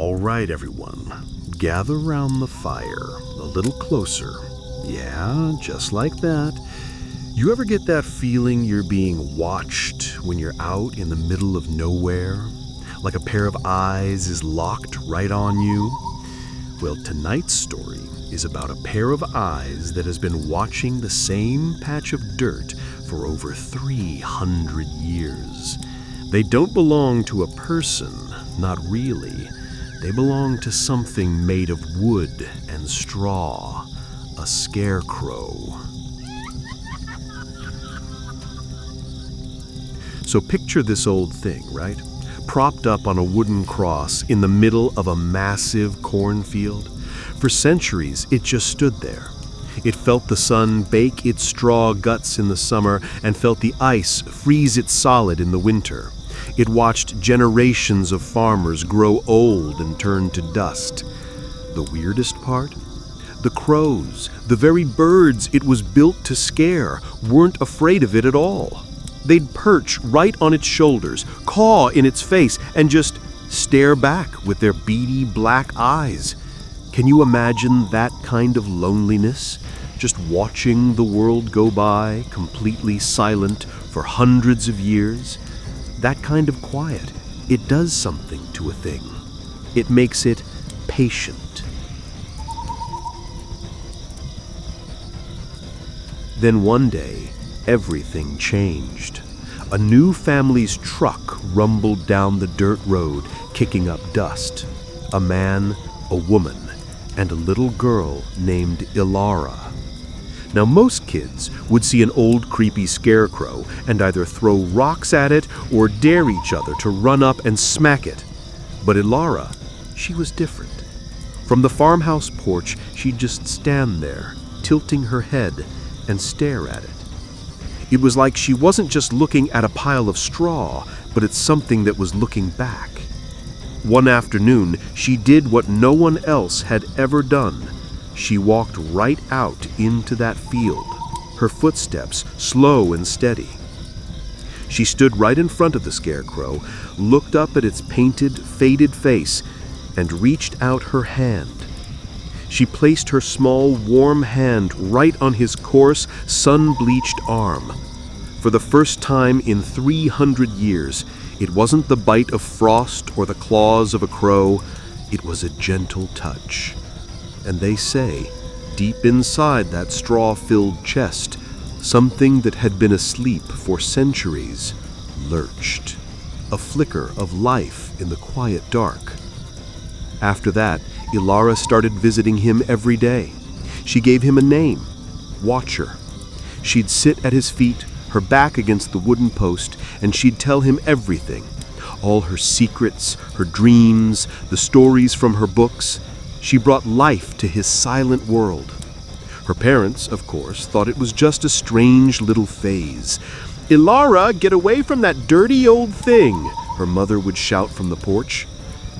All right, everyone, gather round the fire a little closer. Yeah, just like that. You ever get that feeling you're being watched when you're out in the middle of nowhere? Like a pair of eyes is locked right on you? Well, tonight's story is about a pair of eyes that has been watching the same patch of dirt for over 300 years. They don't belong to a person, not really. They belong to something made of wood and straw, a scarecrow. So picture this old thing, right? Propped up on a wooden cross in the middle of a massive cornfield. For centuries, it just stood there. It felt the sun bake its straw guts in the summer and felt the ice freeze it solid in the winter. It watched generations of farmers grow old and turn to dust. The weirdest part? The crows, the very birds it was built to scare, weren't afraid of it at all. They'd perch right on its shoulders, caw in its face, and just stare back with their beady black eyes. Can you imagine that kind of loneliness? Just watching the world go by, completely silent for hundreds of years? That kind of quiet, it does something to a thing. It makes it patient. Then one day, everything changed. A new family's truck rumbled down the dirt road, kicking up dust. A man, a woman, and a little girl named Ilara. Now, most kids would see an old creepy scarecrow and either throw rocks at it or dare each other to run up and smack it. But Ilara, she was different. From the farmhouse porch, she'd just stand there, tilting her head, and stare at it. It was like she wasn't just looking at a pile of straw, but at something that was looking back. One afternoon, she did what no one else had ever done. She walked right out into that field, her footsteps slow and steady. She stood right in front of the scarecrow, looked up at its painted, faded face, and reached out her hand. She placed her small, warm hand right on his coarse, sun-bleached arm. For the first time in 300 years, it wasn't the bite of frost or the claws of a crow, it was a gentle touch. And they say, deep inside that straw-filled chest, something that had been asleep for centuries lurched. A flicker of life in the quiet dark. After that, Ilara started visiting him every day. She gave him a name, Watcher. She'd sit at his feet, her back against the wooden post, and she'd tell him everything. All her secrets, her dreams, the stories from her books. She brought life to his silent world. Her parents, of course, thought it was just a strange little phase. "Ilara, get away from that dirty old thing," her mother would shout from the porch.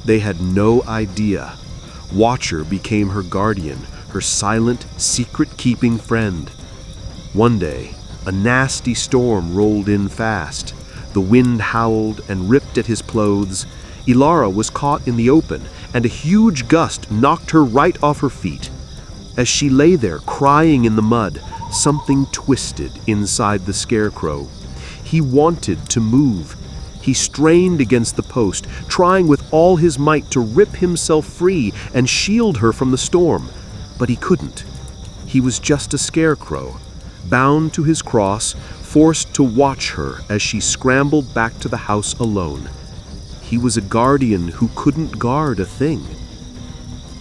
They had no idea. Watcher became her guardian, her silent, secret-keeping friend. One day, a nasty storm rolled in fast. The wind howled and ripped at his clothes. Ilara was caught in the open, and a huge gust knocked her right off her feet. As she lay there crying in the mud, something twisted inside the scarecrow. He wanted to move. He strained against the post, trying with all his might to rip himself free and shield her from the storm. But he couldn't. He was just a scarecrow, bound to his cross, forced to watch her as she scrambled back to the house alone. He was a guardian who couldn't guard a thing.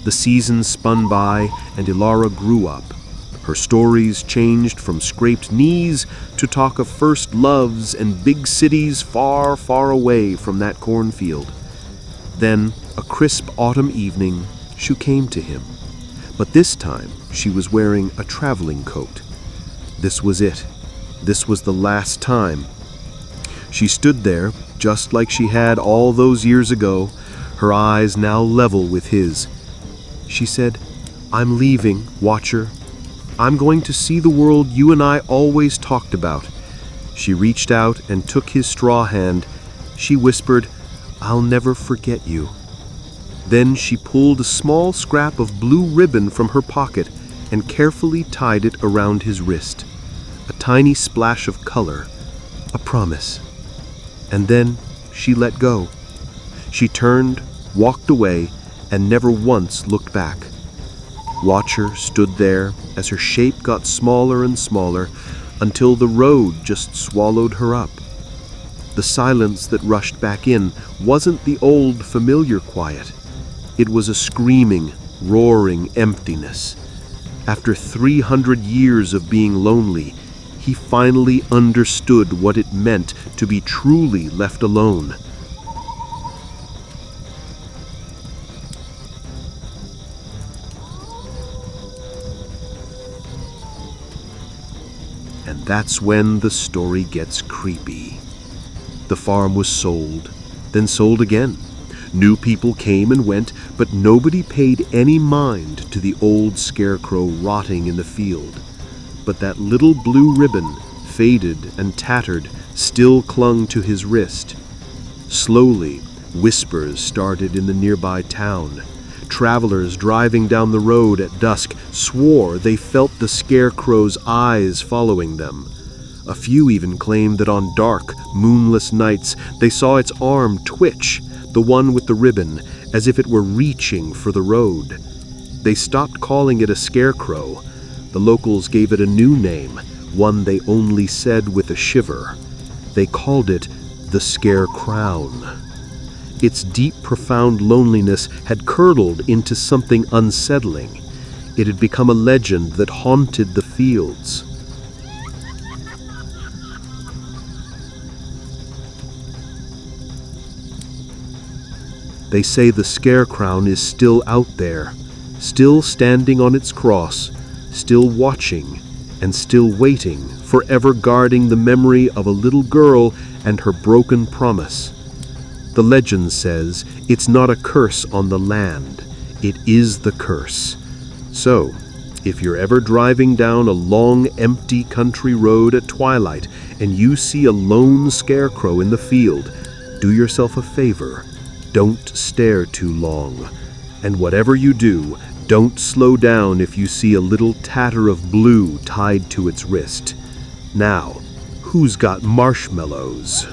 The seasons spun by, and Ilara grew up. Her stories changed from scraped knees to talk of first loves and big cities far, far away from that cornfield. Then, a crisp autumn evening, she came to him. But this time, she was wearing a traveling coat. This was it. This was the last time. She stood there, just like she had all those years ago, her eyes now level with his. She said, "I'm leaving, Watcher. I'm going to see the world you and I always talked about." She reached out and took his straw hand. She whispered, "I'll never forget you." Then she pulled a small scrap of blue ribbon from her pocket and carefully tied it around his wrist. A tiny splash of color, a promise. And then she let go. She turned, walked away, and never once looked back. Watcher stood there as her shape got smaller and smaller until the road just swallowed her up. The silence that rushed back in wasn't the old familiar quiet. It was a screaming, roaring emptiness. After 300 years of being lonely, he finally understood what it meant to be truly left alone. And that's when the story gets creepy. The farm was sold, then sold again. New people came and went, but nobody paid any mind to the old scarecrow rotting in the field. But that little blue ribbon, faded and tattered, still clung to his wrist. Slowly, whispers started in the nearby town. Travelers driving down the road at dusk swore they felt the scarecrow's eyes following them. A few even claimed that on dark, moonless nights they saw its arm twitch, the one with the ribbon, as if it were reaching for the road. They stopped calling it a scarecrow. The locals gave it a new name, one they only said with a shiver. They called it the scarecrown. Its deep, profound loneliness had curdled into something unsettling. It had become a legend that haunted the fields. They say the scarecrow is still out there, still standing on its cross, still watching and still waiting, forever guarding the memory of a little girl and her broken promise. The legend says it's not a curse on the land, it is the curse. So, if you're ever driving down a long, empty country road at twilight and you see a lone scarecrow in the field, do yourself a favor. Don't stare too long. And whatever you do, don't slow down if you see a little tatter of blue tied to its wrist. Now, who's got marshmallows?